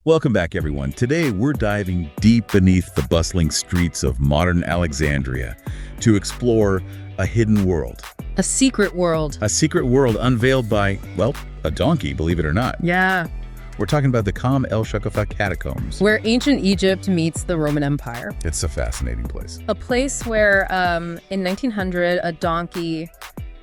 Welcome back, everyone. Today, we're diving deep beneath the bustling streets of modern Alexandria to explore a hidden world. A secret world. A secret world unveiled by, well, a donkey, believe it or not. Yeah. We're talking about the Kom El Shoqafa Catacombs. Where ancient Egypt meets the Roman Empire. It's a fascinating place. A place where, in 1900, a donkey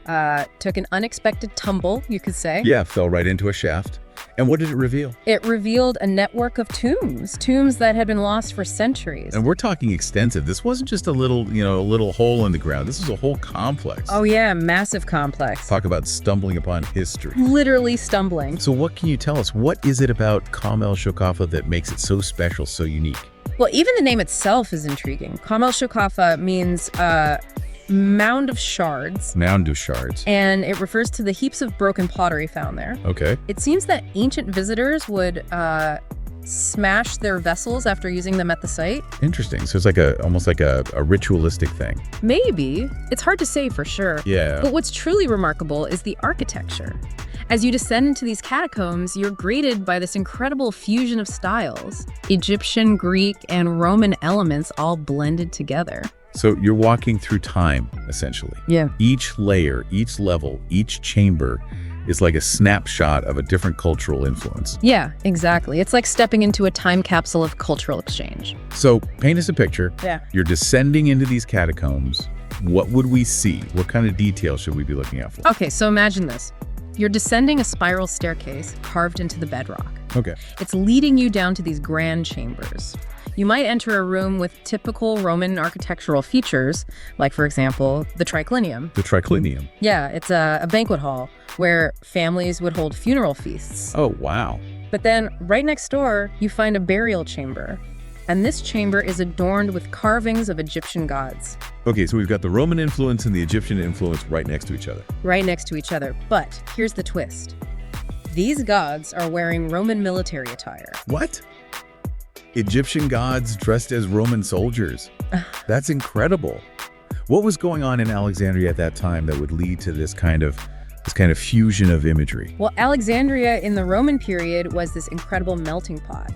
took an unexpected tumble, you could say. Yeah, fell right into a shaft. And what did it reveal? It revealed a network of tombs that had been lost for centuries. And we're talking extensive. This wasn't just a little hole in the ground. This was a whole complex. Oh yeah, massive complex. Talk about stumbling upon history. Literally stumbling. So what can you tell us? What is it about Kom El Shoqafa that makes it so special, so unique? Well, even the name itself is intriguing. Kom El Shoqafa means mound of shards. Mound of shards. And it refers to the heaps of broken pottery found there. Okay. It seems that ancient visitors would smash their vessels after using them at the site. Interesting. So it's like almost like a ritualistic thing. Maybe. It's hard to say for sure. Yeah. But what's truly remarkable is the architecture. As you descend into these catacombs, you're greeted by this incredible fusion of styles. Egyptian, Greek, and Roman elements all blended together. So you're walking through time, essentially. Yeah. Each layer, each level, each chamber is like a snapshot of a different cultural influence. Yeah, exactly. It's like stepping into a time capsule of cultural exchange. So paint us a picture. Yeah. You're descending into these catacombs. What would we see? What kind of details should we be looking out for? Okay, so imagine this. You're descending a spiral staircase carved into the bedrock. Okay. It's leading you down to these grand chambers. You might enter a room with typical Roman architectural features, like, for example, the triclinium. The triclinium. Yeah, it's a banquet hall where families would hold funeral feasts. Oh, wow. But then, right next door, you find a burial chamber. And this chamber is adorned with carvings of Egyptian gods. Okay, so we've got the Roman influence and the Egyptian influence right next to each other. Right next to each other. But here's the twist. These gods are wearing Roman military attire. What? Egyptian gods dressed as Roman soldiers. That's incredible. What was going on in Alexandria at that time that would lead to this kind of fusion of imagery? Well, Alexandria in the Roman period was this incredible melting pot.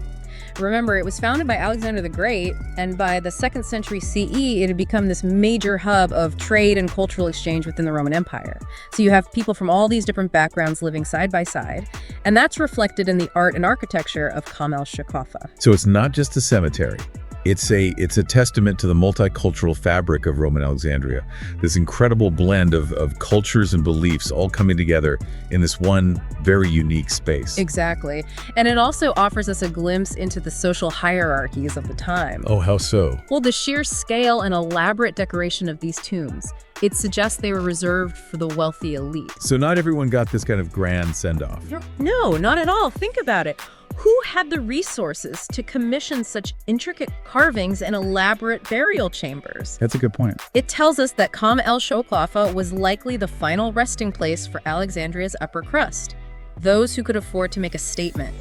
Remember, it was founded by Alexander the Great, and by the 2nd century CE, it had become this major hub of trade and cultural exchange within the Roman Empire. So you have people from all these different backgrounds living side by side, and that's reflected in the art and architecture of Kom El Shoqafa. So it's not just a cemetery. It's a testament to the multicultural fabric of Roman Alexandria. This incredible blend of cultures and beliefs all coming together in this one very unique space. Exactly. And it also offers us a glimpse into the social hierarchies of the time. Oh, how so? Well, the sheer scale and elaborate decoration of these tombs, it suggests they were reserved for the wealthy elite. So not everyone got this kind of grand send-off. No, not at all. Think about it. Who had the resources to commission such intricate carvings and elaborate burial chambers? That's a good point. It tells us that Kom El Shoqafa was likely the final resting place for Alexandria's upper crust, those who could afford to make a statement,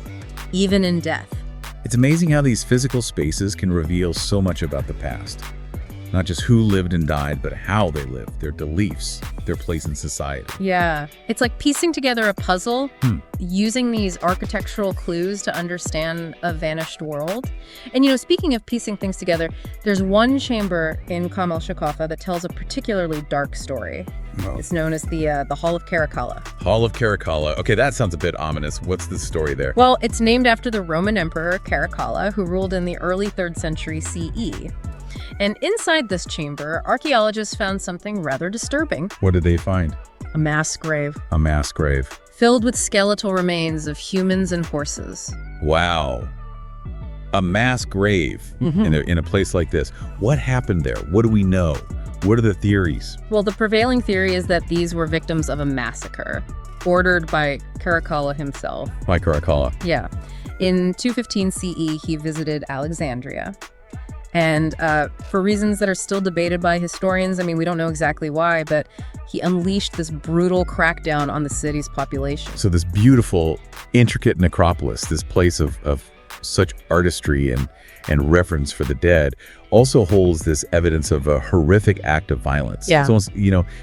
even in death. It's amazing how these physical spaces can reveal so much about the past. Not just who lived and died, but how they lived, their beliefs, their place in society. Yeah, it's like piecing together a puzzle, using these architectural clues to understand a vanished world. And speaking of piecing things together, there's one chamber in Kom El Shoqafa that tells a particularly dark story. Oh. It's known as the Hall of Caracalla. Hall of Caracalla. Okay, that sounds a bit ominous. What's the story there? Well, it's named after the Roman emperor Caracalla, who ruled in the early 3rd century CE. And inside this chamber, archaeologists found something rather disturbing. What did they find? A mass grave. A mass grave. Filled with skeletal remains of humans and horses. Wow. A mass grave in a place like this. What happened there? What do we know? What are the theories? Well, the prevailing theory is that these were victims of a massacre, ordered by Caracalla himself. By Caracalla. Yeah. In 215 CE, he visited Alexandria. And for reasons that are still debated by historians, we don't know exactly why, but he unleashed this brutal crackdown on the city's population. So this beautiful, intricate necropolis, this place of such artistry and reverence for the dead, also holds this evidence of a horrific act of violence. Yeah. It's almost,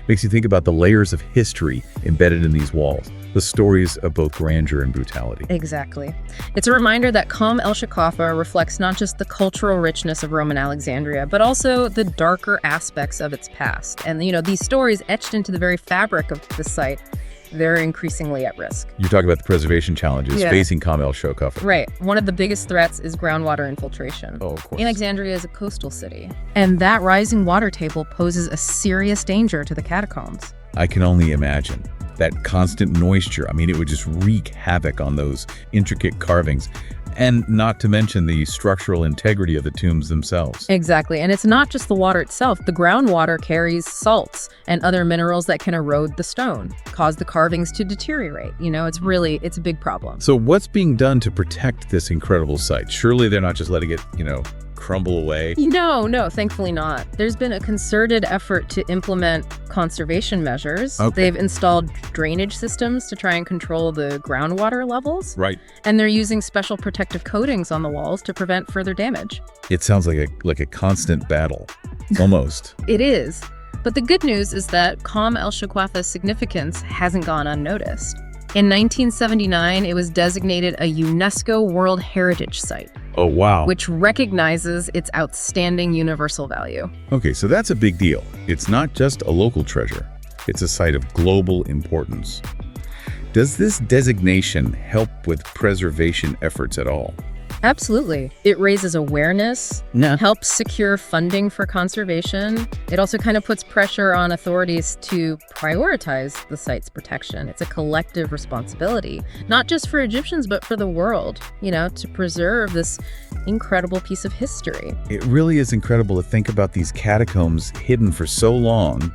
makes you think about the layers of history embedded in these walls. the stories of both grandeur and brutality. Exactly. It's a reminder that Kom El Shoqafa reflects not just the cultural richness of Roman Alexandria, but also the darker aspects of its past. And, these stories etched into the very fabric of the site, they're increasingly at risk. You talk about the preservation challenges Yeah. facing Kom El Shoqafa. Right. One of the biggest threats is groundwater infiltration. Oh, of course. Alexandria is a coastal city, and that rising water table poses a serious danger to the catacombs. I can only imagine that constant moisture. I mean, it would just wreak havoc on those intricate carvings, and not to mention the structural integrity of the tombs themselves. Exactly. And it's not just the water itself. The groundwater carries salts and other minerals that can erode the stone, cause the carvings to deteriorate. It's a big problem. So what's being done to protect this incredible site? Surely they're not just letting it, crumble away. No, thankfully not. There's been a concerted effort to implement conservation measures. Okay. They've installed drainage systems to try and control the groundwater levels. Right. And they're using special protective coatings on the walls to prevent further damage. It sounds like a constant battle, almost. It is. But the good news is that Kom El Shoqafa's significance hasn't gone unnoticed. In 1979, it was designated a UNESCO World Heritage Site, Oh, wow. which recognizes its outstanding universal value. Okay, so that's a big deal. It's not just a local treasure. It's a site of global importance. Does this designation help with preservation efforts at all? Absolutely. It raises awareness, Yeah. helps secure funding for conservation. It also kind of puts pressure on authorities to prioritize the site's protection. It's a collective responsibility, not just for Egyptians, but for the world, to preserve this incredible piece of history. It really is incredible to think about these catacombs hidden for so long,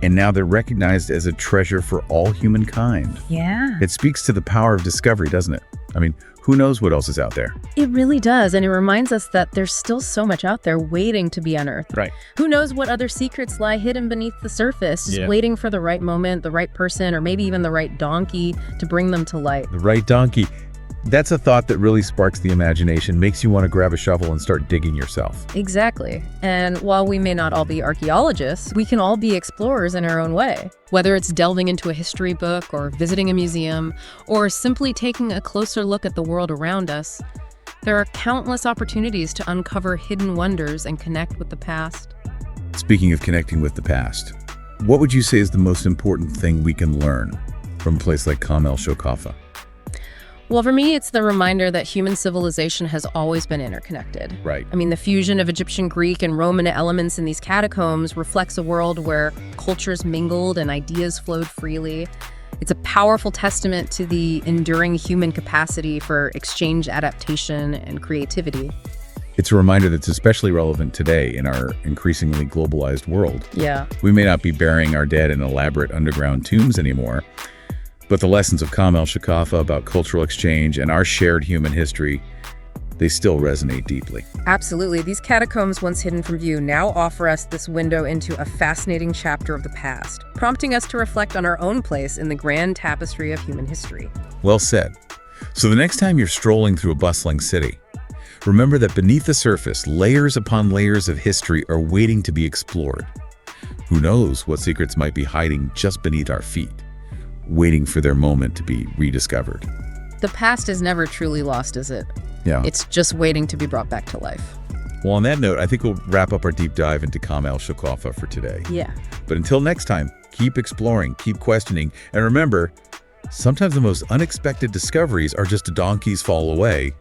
and now they're recognized as a treasure for all humankind. Yeah. It speaks to the power of discovery, doesn't it? I mean, who knows what else is out there? It really does, and it reminds us that there's still so much out there waiting to be unearthed. Right. Who knows what other secrets lie hidden beneath the surface, just waiting for the right moment, the right person, or maybe even the right donkey to bring them to light. The right donkey. That's a thought that really sparks the imagination, makes you want to grab a shovel and start digging yourself. Exactly. And while we may not all be archaeologists, we can all be explorers in our own way. Whether it's delving into a history book or visiting a museum, or simply taking a closer look at the world around us, there are countless opportunities to uncover hidden wonders and connect with the past. Speaking of connecting with the past, what would you say is the most important thing we can learn from a place like Kom El Shoqafa? Well, for me, it's the reminder that human civilization has always been interconnected. Right. I mean, the fusion of Egyptian, Greek, and Roman elements in these catacombs reflects a world where cultures mingled and ideas flowed freely. It's a powerful testament to the enduring human capacity for exchange, adaptation, and creativity. It's a reminder that's especially relevant today in our increasingly globalized world. Yeah. We may not be burying our dead in elaborate underground tombs anymore, but the lessons of Kom El Shoqafa about cultural exchange and our shared human history, they still resonate deeply. Absolutely. These catacombs, once hidden from view, now offer us this window into a fascinating chapter of the past, prompting us to reflect on our own place in the grand tapestry of human history. Well said. So the next time you're strolling through a bustling city, remember that beneath the surface, layers upon layers of history are waiting to be explored. Who knows what secrets might be hiding just beneath our feet, waiting for their moment to be rediscovered. The past is never truly lost, is it? Yeah. It's just waiting to be brought back to life. Well, on that note, I think we'll wrap up our deep dive into Kom El Shoqafa for today. Yeah. But until next time, keep exploring, keep questioning, and remember, sometimes the most unexpected discoveries are just a donkey's fall away.